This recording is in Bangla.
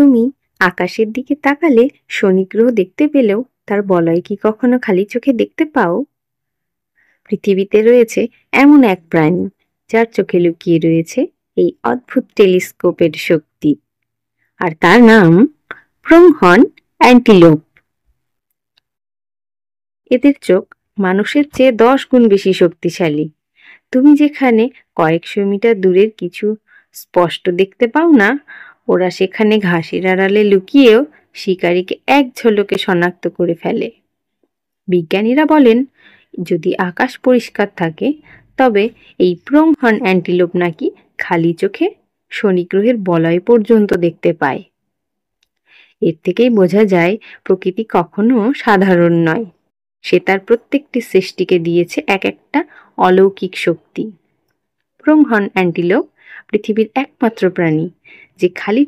তুমি আকাশের দিকে তাকালে শনি গ্রহ দেখতে পেলেও তার বলয় কি কখনো খালি চোখে দেখতে পাও? পৃথিবীতে রয়েছে এমন এক প্রাণী যার চোখে লুকিয়ে রয়েছে এই অদ্ভুত টেলিস্কোপের শক্তি, আর তার নাম প্রংহর্ন অ্যান্টিলোপ। এদের চোখ মানুষের চেয়ে 10 গুণ বেশি শক্তিশালী। তুমি যেখানে কয়েকশো মিটার দূরের কিছু স্পষ্ট দেখতে পাও না, ওরা সেখানে ঘাসের আড়ালে লুকিয়েও শিকারীকে এক ঝলকে শনাক্ত করে ফেলে। বিজ্ঞানীরা বলেন, যদি আকাশ পরিষ্কার থাকে তবে এই প্রংহর্ন অ্যান্টিলোপ নাকি খালি চোখে শনি গ্রহের বলয় পর্যন্ত দেখতে পায়। এর থেকেই বোঝা যায় প্রকৃতি কখনো সাধারণ নয়, সে তার প্রত্যেকটি সৃষ্টিকে দিয়েছে এক একটা অলৌকিক শক্তি। প্রংহর্ন অ্যান্টিলোপ পৃথিবীর একমাত্র প্রাণী যে খালি